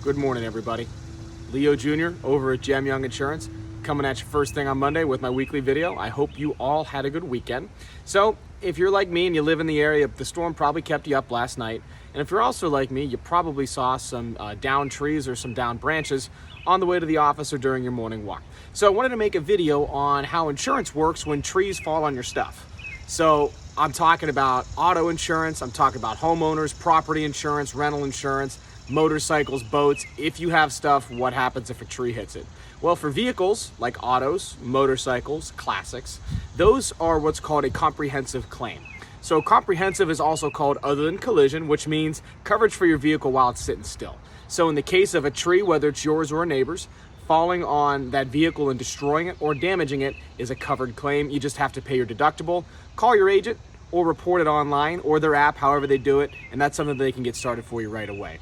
Good morning, everybody. Leo Jr. over at Gem Young Insurance, coming at you first thing on Monday with my weekly video. I hope you all had a good weekend. So if you're like me and you live in the area, the storm probably kept you up last night. And if you're also like me, you probably saw some downed trees or some downed branches on the way to the office or during your morning walk. So I wanted to make a video on how insurance works when trees fall on your stuff. So I'm talking about auto insurance, I'm talking about homeowners, property insurance, rental insurance, motorcycles, boats. If you have stuff, what happens if a tree hits it? Well, for vehicles like autos, motorcycles, classics, those are what's called a comprehensive claim. So comprehensive is also called other than collision, which means coverage for your vehicle while it's sitting still. So in the case of a tree, whether it's yours or a neighbor's, falling on that vehicle and destroying it or damaging it is a covered claim. You just have to pay your deductible, call your agent, or report it online or their app, however they do it, and that's something they can get started for you right away.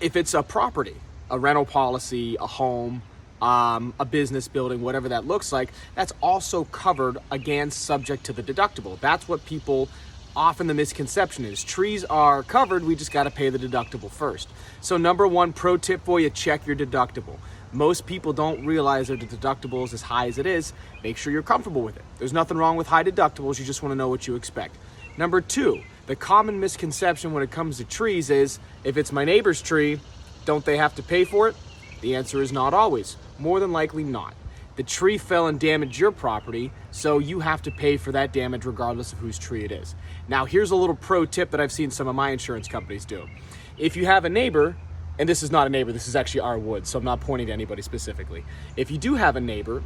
If it's a property, a rental policy, a home, a business building, whatever that looks like, that's also covered, again, subject to the deductible. That's what people, often the misconception is. Trees are covered, we just gotta pay the deductible first. So number one pro tip for you, check your deductible. Most people don't realize that the deductible is as high as it is. Make sure you're comfortable with it. There's nothing wrong with high deductibles, you just wanna know what you expect. Number two, the common misconception when it comes to trees is, if it's my neighbor's tree, don't they have to pay for it? The answer is not always. More than likely not. The tree fell and damaged your property, so you have to pay for that damage regardless of whose tree it is. Now, here's a little pro tip that I've seen some of my insurance companies do. If you have a neighbor, and this is not a neighbor, this is actually our woods, so I'm not pointing to anybody specifically. If you do have a neighbor,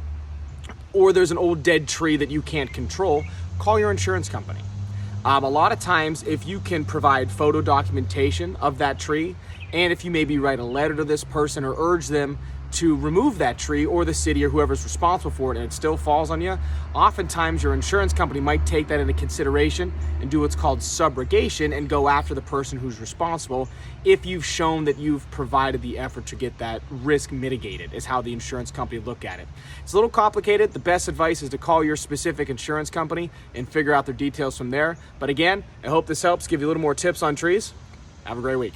or there's an old dead tree that you can't control, call your insurance company. A lot of times, if you can provide photo documentation of that tree, and if you maybe write a letter to this person or urge them to remove that tree, or the city or whoever's responsible for it, and it still falls on you, oftentimes your insurance company might take that into consideration and do what's called subrogation and go after the person who's responsible if you've shown that you've provided the effort to get that risk mitigated, is how the insurance company look at it. It's a little complicated. The best advice is to call your specific insurance company and figure out their details from there. But again, I hope this helps give you a little more tips on trees. Have a great week.